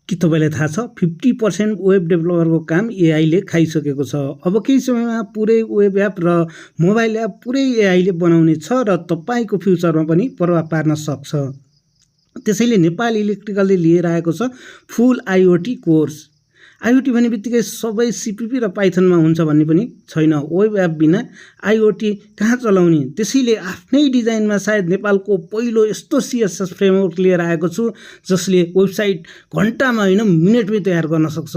के तपाईँलाई थाहा छ 50% वेब डेभलपरको काम एआईले खाइसकेको छ। अब केही समयमा पुरै वेब एप र मोबाइल एप पुरै एआईले बनाउने छ र तपाईँको फ्युचरमा पनि प्रभाव पार्न सक्छ। त्यसैले नेपाल इलेक्ट्रिकलले लिएर आएको छ फुल आइओटी कोर्स। आइओटी भन्ने बित्तिकै सबै सिपिपी र पाइथनमा हुन्छ भन्ने पनि छैन। वेब एप बिना आइओटी कहाँ चलाउने? त्यसैले आफ्नै डिजाइनमा सायद नेपालको पहिलो यस्तो सिएसएस फ्रेमवर्क लिएर आएको छु जसले वेबसाइट घन्टामा होइन मिनेटमै तयार गर्न सक्छ।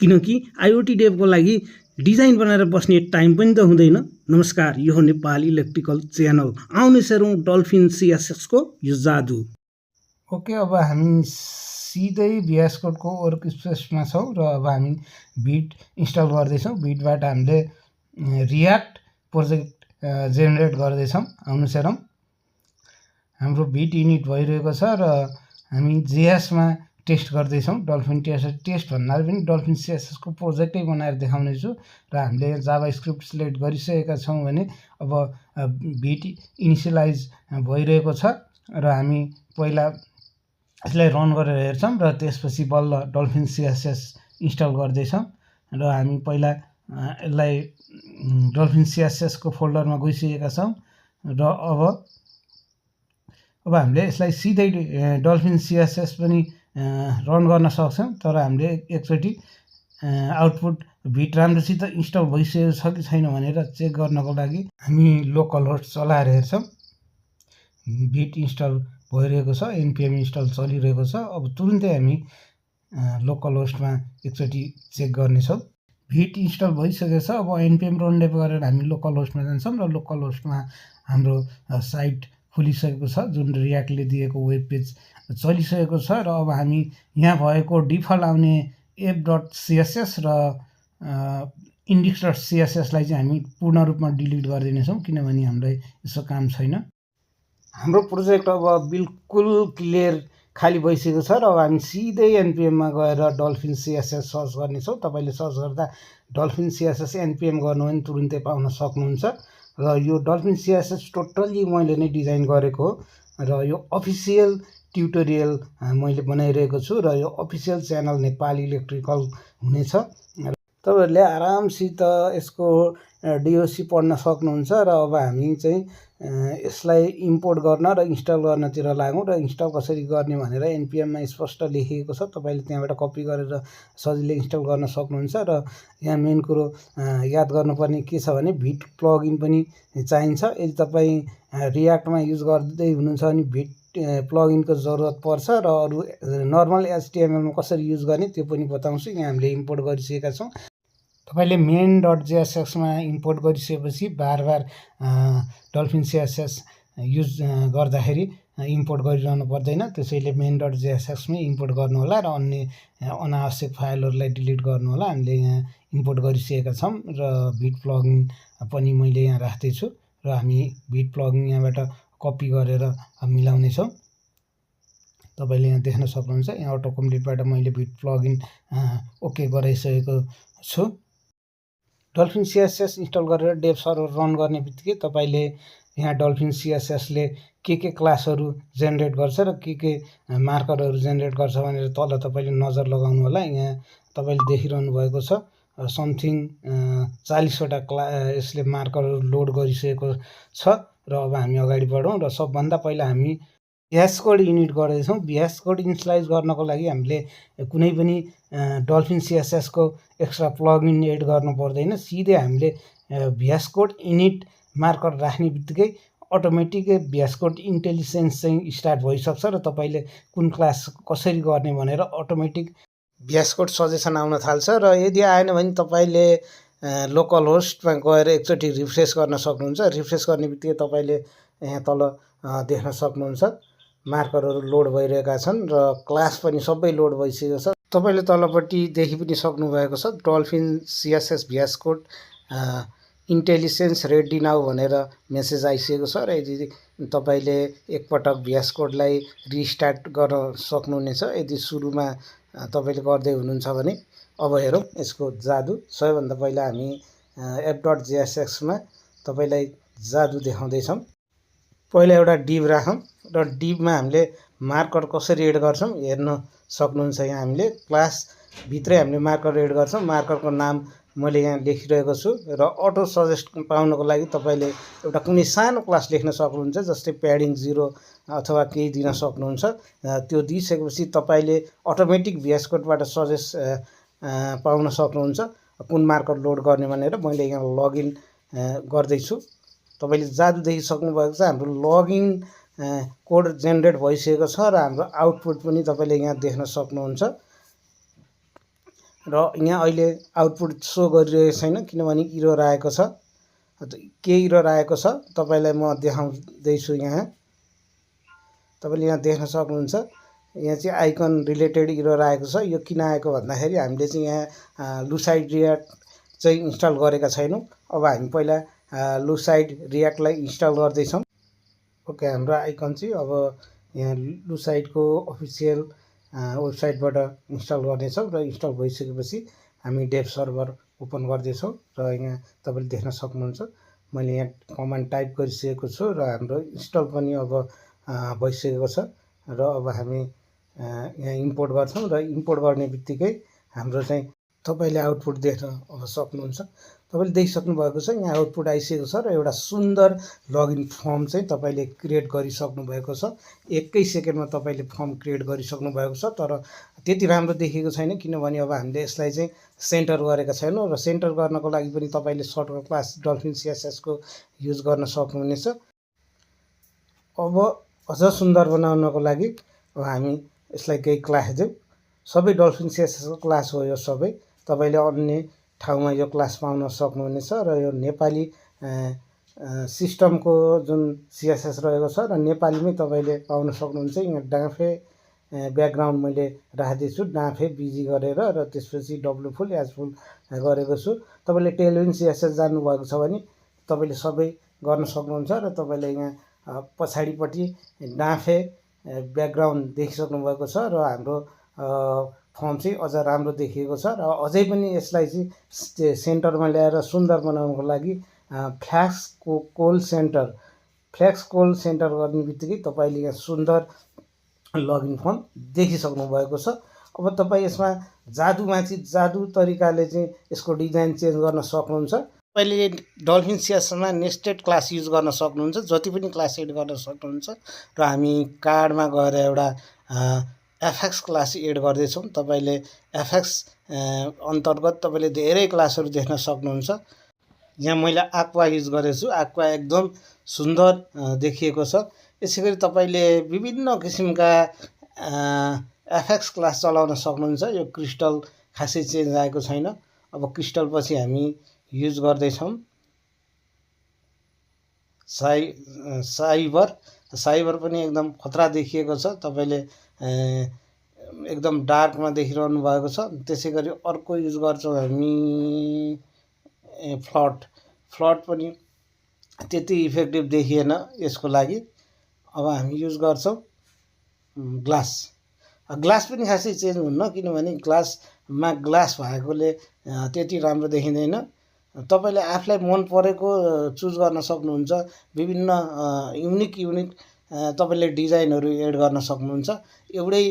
किनकि आइओटी डेभको लागि डिजाइन बनाएर बस्ने टाइम पनि त हुँदैन। नमस्कार, यो हो नेपाल इलेक्ट्रिकल च्यानल। आउने हेरौँ डल्फिन सिएसएसको यो जादु। ओके, अब हामी सिधै VS कोडको वर्क स्पेसमा छौँ र अब हामी बिट इन्स्टल गर्दैछौँ। बिटबाट हामीले रियाक्ट प्रोजेक्ट जेनेरेट गर्दैछौँ। आउनुहोस् हेरौँ, हाम्रो बिट युनिट भइरहेको छ र हामी जेएसमा टेस्ट गर्दैछौँ। डल्फिन टेस्ट भन्नाले पनि डल्फिन सिएसएसको प्रोजेक्टै बनाएर देखाउनेछु र हामीले जाभा स्क्रिप्ट सिलेक्ट गरिसकेका छौँ भने अब बिट इनिसियलाइज भइरहेको छ र हामी पहिला यसलाई रन गरेर हेर्छौँ र त्यसपछि बल्ल डल्फिन सिएसएस इन्स्टल गर्दैछौँ र हामी पहिला यसलाई डल्फिन सिएसएसको फोल्डरमा गइसकेका छौँ र अब हामीले यसलाई सिधै डल्फिन सिएसएस पनि रन गर्न सक्छौँ। तर हामीले एकचोटि आउटपुट बिट राम्रोसित इन्स्टल भइसकेको छ कि छैन भनेर चेक गर्नको लागि हामी लोकल होस्ट चलाएर हेर्छौँ। बिट इन्स्टल भइरहेको छ, npm इन्स्टल चलिरहेको छ। अब तुरुन्तै हामी लोकल होस्टमा एकचोटि चेक गर्नेछौँ। बिट इन्स्टल भइसकेको छ। अब npm रनडेप गरेर हामी लोकल होस्टमा जान्छौँ र लोकल होस्टमा हाम्रो साइट खुलिसकेको छ, जुन रियाक्टले दिएको वेब पेज चलिसकेको छ र अब हामी यहाँ भएको डिफल्ट आउने app.css र index.css लाई चाहिँ हामी पूर्ण रूपमा डिलिट गरिदिनेछौँ, किनभने हामीलाई यसो काम छैन। हाम्रो प्रोजेक्ट अब बिल्कुल क्लियर खाली भइसकेको छ र अब हामी सिधै npmमा गएर डल्फिन सिएसएस सर्च गर्नेछौँ। तपाईँले सर्च गर्दा डल्फिन सिएसएस npm गर्नु भने तुरुन्तै पाउन सक्नुहुन्छ र यो डल्फिन सिएसएस टोटल्ली मैले नै डिजाइन गरेको हो र यो अफिसियल ट्युटोरियल मैले बनाइरहेको छु र यो अफिसियल च्यानल नेपाल इलेक्ट्रिकल हुनेछ। तपाईँहरूले आरामसित यसको DOC पढ्न सक्नुहुन्छ र अब हामी चाहिँ यसलाई इम्पोर्ट गर्न र इन्स्टल गर्नतिर लागौँ र इन्स्टल कसरी गर्ने भनेर npmमा स्पष्ट लेखिएको छ। तपाईँले त्यहाँबाट कपी गरेर सजिलै इन्स्टल गर्न सक्नुहुन्छ र यहाँ मेन कुरो याद गर्नुपर्ने के छ भने भिट प्लगइन पनि चाहिन्छ। यदि तपाईँ रियाक्टमा युज गर्दै हुनुहुन्छ भने भिट प्लगइनको जरुरत पर्छ र अरू नर्मल HTMLमा कसरी युज गर्ने त्यो पनि बताउँछु। यहाँ हामीले इम्पोर्ट गरिसकेका छौँ। तपाईँले main.jsxमा इम्पोर्ट गरिसकेपछि बार डल्फिन सिएसएस युज गर्दाखेरि इम्पोर्ट गरिरहनु पर्दैन। त्यसैले main.jsxमै इम्पोर्ट गर्नुहोला र अन्य अनावश्यक फाइलहरूलाई डिलिट गर्नुहोला। हामीले यहाँ इम्पोर्ट गरिसकेका छौँ र भिट प्लगइन पनि मैले यहाँ राख्दैछु र हामी भिट प्लगइन यहाँबाट कपी गरेर मिलाउनेछौँ। तपाईँले यहाँ देख्न सक्नुहुन्छ, यहाँ अटो कम्प्लिटबाट मैले भिट प्लगइन ओके गराइसकेको छु। डल्फिन सिएसएस इन्स्टल गरेर डेभ सर्भर रन गर्ने बित्तिकै तपाईँले यहाँ डल्फिन सिएसएसले के क्लासहरू जेनेरेट गर्छ र के मार्करहरू जेनेरेट गर्छ भनेर तल तपाईँले नजर लगाउनु होला। यहाँ तपाईँले देखिरहनु भएको छ समथिङ 40वटा यसले मार्करहरू लोड गरिसकेको छ र अब हामी अगाडि बढौँ र सबभन्दा पहिला हामी VS कोड युनिट गर्दैछौँ। VS कोड इनिसियलाइज गर्नको लागि हामीले कुनै पनि डल्फिन सिएसएसको एक्स्ट्रा प्लगइन एड गर्नु पर्दैन। सिधै हामीले VS कोड युनिट मार्कर राख्ने बित्तिकै अटोमेटिकै VS कोड इन्टेलिजेन्स चाहिँ स्टार्ट भइसक्छ र तपाईँले कुन क्लास कसरी गर्ने भनेर अटोमेटिक VS कोड सजेसन आउन थाल्छ र यदि आएन भने तपाईँले लोकल होस्टमा गएर एकचोटि रिफ्रेस गर्न सक्नुहुन्छ। रिफ्रेस गर्ने बित्तिकै तपाईँले यहाँ तल देख्न सक्नुहुन्छ मार्करहरू लोड भइरहेका छन् र क्लास पनि सबै लोड भइसकेको छ। तपाईँले तलपट्टि देखि पनि सक्नुभएको छ dolphin CSS VS code intelligence ready now भनेर मेसेज आइसकेको छ र यदि तपाईँले एकपटक VS कोडलाई रिस्टार्ट गर्न सक्नुहुनेछ यदि सुरुमा तपाईँले गर्दै हुनुहुन्छ भने। अब हेरौँ यसको जादु। सबैभन्दा पहिला हामी app.jsxमा तपाईँलाई जादु देखाउँदैछौँ। पहिला एउटा डिभ राखौँ र डिभमा हामीले मार्कर कसरी एड गर्छौँ हेर्न सक्नुहुन्छ। यहाँ हामीले क्लासभित्रै हामीले मार्कर एड गर्छौँ। मार्करको नाम मैले यहाँ लेखिरहेको छु र अटो सजेस्ट पाउनको लागि तपाईँले एउटा कुनै सानो क्लास लेख्न सक्नुहुन्छ, जस्तै प्याडिङ 0 अथवा केही दिन सक्नुहुन्छ। त्यो दिइसकेपछि तपाईँले अटोमेटिक VS कोडबाट सजेस्ट पाउन सक्नुहुन्छ कुन मार्कर लोड गर्ने भनेर। मैले यहाँ लगइन गर्दैछु। तपाईँले जादु देखिसक्नुभएको छ, हाम्रो लगइन कोड जेनेरेट भइसकेको छ र हाम्रो आउटपुट पनि तपाईँले यहाँ देख्न सक्नुहुन्छ। र यहाँ अहिले आउटपुट सो गरिरहेको छैन किनभने इरर आएको छ। के इरर आएको छ तपाईँलाई म देखाउँदैछु। यहाँ तपाईँले यहाँ देख्न सक्नुहुन्छ, यहाँ चाहिँ आइकन रिलेटेड इरर आएको छ। यो किन आएको भन्दाखेरि हामीले चाहिँ यहाँ लुसाइड रियाक्ट चाहिँ इन्स्टल गरेका छैनौँ। अब हामी पहिला लुसाइड रियाक्टलाई इन्स्टल गर्दैछौँ। ओके, हाम्रो आइकन चाहिँ अब यहाँ लुसाइडको अफिसियल वेबसाइटबाट इन्स्टल गर्नेछौँ र इन्स्टल भइसकेपछि हामी डेभ सर्भर ओपन गर्दैछौँ। र यहाँ तपाईँले देख्न सक्नुहुन्छ, मैले यहाँ कमान्ड टाइप गरिसकेको छु र हाम्रो इन्स्टल पनि अब भइसकेको छ। र अब हामी यहाँ इम्पोर्ट गर्छौँ र इम्पोर्ट गर्ने बित्तिकै हाम्रो चाहिँ तपाईँले आउटपुट देख्न अब सक्नुहुन्छ। तपाईँले देखिसक्नु भएको छ, यहाँ आउटपुट आइसकेको छ र एउटा सुन्दर लगइन फर्म चाहिँ तपाईँले क्रिएट गरिसक्नु भएको छ। एकै सेकेन्डमा तपाईँले फर्म क्रिएट गरिसक्नु भएको छ। तर त्यति राम्रो देखिएको छैन किनभने अब हामीले यसलाई चाहिँ सेन्टर गरेका छैनौँ र सेन्टर गर्नको लागि पनि तपाईँले सर्टकट क्लास डल्फिन CSS को युज गर्न सक्नुहुनेछ। अब अझ सुन्दर बनाउनको लागि अब हामी यसलाई केही क्लास दिउँ। सबै डल्फिन CSS को क्लास हो यो सबै। तपाईँले अन्य ठाउँमा यो क्लास पाउन सक्नुहुनेछ र यो नेपाली सिस्टमको जुन CSS रहेको छ र नेपालीमै तपाईँले पाउन सक्नुहुन्छ। यहाँ डाँफे ब्याकग्राउन्ड मैले राख्दैछु, डाँफे बिजी गरेर र त्यसपछि डब्लु फुल एज फुल गरेको छु। तपाईँले टेलविन CSS जान्नुभएको छ भने तपाईँले सबै गर्न सक्नुहुन्छ र तपाईँले यहाँ पछाडिपट्टि डाँफे ब्याकग्राउन्ड देखिसक्नु भएको छ र हाम्रो फर्म चाहिँ अझ राम्रो देखिएको छ। र अझै पनि यसलाई चाहिँ सेन्टरमा ल्याएर सुन्दर बनाउनको लागि फ्ल्याक्स कोल सेन्टर गर्ने बित्तिकै तपाईँले यहाँ सुन्दर लगइन फर्म देखिसक्नु भएको छ। अब तपाईँ यसमा जादुमाथि जादु तरिकाले चाहिँ यसको डिजाइन चेन्ज गर्न सक्नुहुन्छ। तपाईँले डल्फिन CSSमा नेस्टेड क्लास युज गर्न सक्नुहुन्छ, जति पनि क्लास एड गर्न सक्नुहुन्छ। र हामी कार्डमा गएर एउटा FX क्लास एड गर्दैछौँ। तपाईँले FX अन्तर्गत तपाईँले धेरै क्लासहरू देख्न सक्नुहुन्छ। यहाँ मैले आक्वा युज गरेको छु। आक्वा एकदम सुन्दर देखिएको छ। यसै गरी तपाईँले विभिन्न किसिमका FX क्लास चलाउन सक्नुहुन्छ। यो क्रिस्टल खासै चेन्ज आएको छैन। अब क्रिस्टल पछि हामी युज गर्दैछौँ साइबर पनि एकदम खतरा देखिएको छ। तपाईँले एकदम डार्कमा देखिरहनु भएको छ। त्यसै गरी अर्को युज गर्छौँ हामी फ्लट पनि त्यति इफेक्टिभ देखिएन यसको लागि। अब हामी युज गर्छौँ ग्लास पनि खासै चेन्ज हुन्न किनभने ग्लासमा ग्लास भएकोले त्यति राम्रो देखिँदैन। तपाईँले आफूलाई मन परेको चुज गर्न सक्नुहुन्छ। विभिन्न युनिक तपाईँले डिजाइनहरू एड गर्न सक्नुहुन्छ। एउटै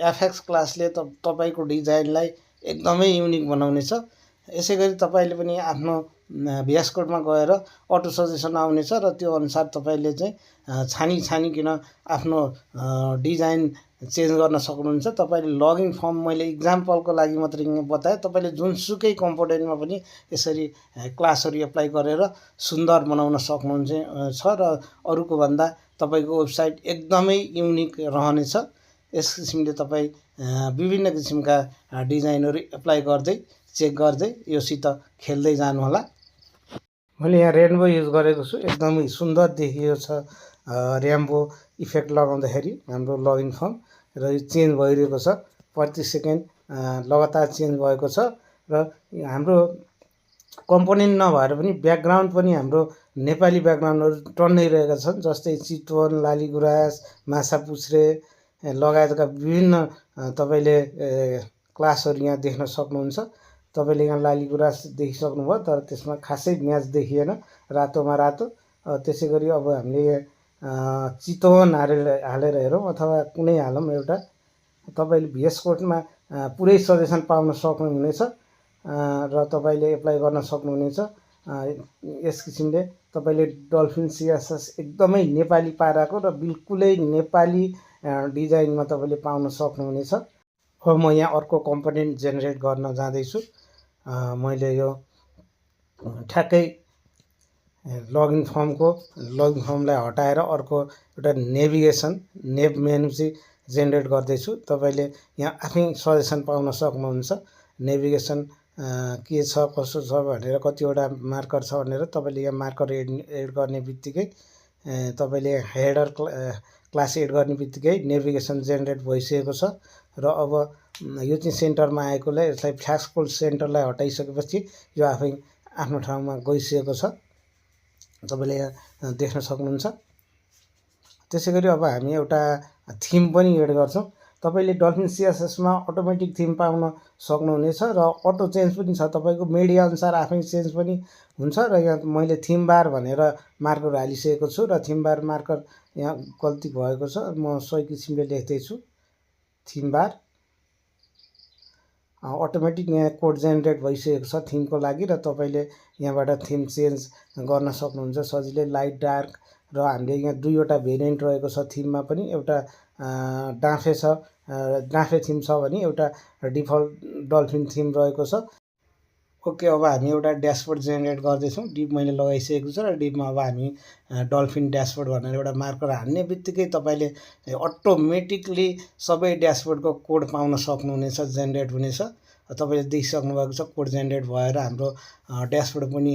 FX क्लासले तपाईँको डिजाइनलाई एकदमै युनिक बनाउनेछ। यसै गरी तपाईँले पनि आफ्नो VS कोडमा गएर अटो सजेसन आउनेछ र त्यो अनुसार तपाईँले चाहिँ छानिकन आफ्नो डिजाइन चेन्ज गर्न सक्नुहुन्छ। तपाईँले लगइन फर्म मैले इक्जाम्पलको लागि मात्रै बताएँ। तपाईँले जुनसुकै कम्पोनेन्टमा पनि यसरी क्लासहरू एप्लाई गरेर सुन्दर बनाउन सक्नुहुन्छ र अरूको भन्दा तपाईँको वेबसाइट एकदमै युनिक रहनेछ। यस किसिमले तपाईँ विभिन्न किसिमका डिजाइनहरू एप्लाई गर्दै चेक गर्दै योसित खेल्दै जानुहोला। मैले यहाँ रेनबो युज गरेको छु। एकदमै सुन्दर देखिएको छ। रेनबो इफेक्ट लगाउँदाखेरि हाम्रो लगइन फर्म र यो चेन्ज भइरहेको छ। प्रति सेकेन्ड लगातार चेन्ज भएको छ र हाम्रो कम्पोनेन्ट नभएर पनि ब्याकग्राउन्ड पनि हाम्रो नेपाली ब्याकग्राउन्डहरू टन्नै रहेका छन्। जस्तै चितवन, लालीगुराँस, माछापुच्छ्रे लगायतका विभिन्न तपाईँले क्लासहरू यहाँ देख्न सक्नुहुन्छ। तपाईँले यहाँ लालीगुराँस देखिसक्नुभयो तर त्यसमा खासै म्याच देखिएन, रातोमा रातो। त्यसै गरी अब हामीले चितवन हालेर हेरौँ अथवा कुनै हालौँ एउटा तपाईँले VS कोडमा पुरै सजेसन पाउन सक्नुहुनेछ र तपाईँले एप्लाई गर्न सक्नुहुनेछ। यस किसिमले तपाईँले डल्फिन CSS एकदमै नेपाली पाराको र बिल्कुलै नेपाली डिजाइनमा तपाईँले पाउन सक्नुहुनेछ। अब म यहाँ अर्को कम्पोनेन्ट जेनेरेट गर्न जाँदैछु। मैले यो ठ्याक्कै लगइन फर्मलाई हटाएर अर्को एउटा नेभ मेनु चाहिँ जेनेरेट गर्दैछु। तपाईँले यहाँ आफै सजेसन पाउन सक्नुहुन्छ नेभिगेसन के छ कसो छ भनेर, कतिवटा मार्कर छ भनेर। तपाईँले यहाँ मार्कर एड गर्ने बित्तिकै तपाईँले हेडर क्लास एड गर्ने बित्तिकै नेभिगेसन जेनेरेट भइसकेको छ र अब यो चाहिँ सेन्टरमा आएकोले यसलाई फ्ल्यास कोड सेन्टरलाई हटाइसकेपछि यो आफै आफ्नो ठाउँमा गइसकेको छ, तपाईँले यहाँ देख्न सक्नुहुन्छ। त्यसै गरी अब हामी एउटा थिम पनि एड गर्छौँ। तपाईँले डल्फिन CSSमा अटोमेटिक थिम पाउन सक्नुहुनेछ र अटो चेन्ज पनि छ, तपाईँको मिडिया अनुसार आफै चेन्ज पनि हुन्छ। र यहाँ मैले थिम बार भनेर मार्कर हालिसकेको छु र थिम बार मार्कर यहाँ गल्ती भएको छ, म सही किसिमले लेख्दैछु। थिम बार अटोमेटिक यहाँ कोड जेनेरेट भइसकेको छ थिमको लागि र तपाईँले यहाँबाट थिम चेन्ज गर्न सक्नुहुन्छ सजिलै, लाइट डार्क। र हामीले यहाँ दुईवटा भेरिएन्ट रहेको छ थिममा पनि, एउटा डाँफे थिम छ भने एउटा डिफल्ट डल्फिन थिम रहेको छ। ओके, अब हामी एउटा ड्यासबोर्ड जेनेरेट गर्दैछौँ। डिप मैले लगाइसकेको छु र डिपमा अब हामी डल्फिन ड्यासबोर्ड भनेर एउटा मार्कर हान्ने बित्तिकै तपाईँले अटोमेटिकली सबै ड्यासबोर्डको कोड पाउन सक्नुहुनेछ, जेनेरेट हुनेछ। तपाईँले देखिसक्नु भएको छ कोड जेनेरेट भएर हाम्रो ड्यासबोर्ड पनि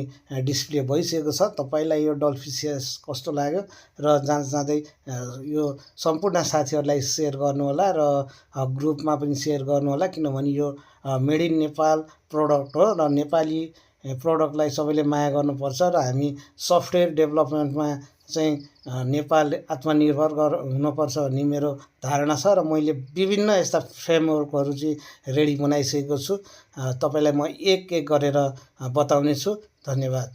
डिस्प्ले भइसकेको छ। तपाईँलाई यो डल्फिन CSS कस्तो लाग्यो र जाँदै यो सम्पूर्ण साथीहरूलाई सेयर गर्नुहोला र ग्रुपमा पनि सेयर गर्नुहोला, किनभने यो मेड इन नेपाल प्रडक्ट हो र नेपाली प्रडक्टलाई सबैले माया गर्नुपर्छ र हामी सफ्टवेयर डेभलपमेन्टमा चाहिँ नेपाल आत्मनिर्भर हुनुपर्छ भन्ने मेरो धारणा छ र मैले विभिन्न यस्ता फ्रेमवर्कहरू चाहिँ रेडी बनाइसकेको छु। तपाईँलाई म एक एक गरेर बताउने छु। धन्यवाद।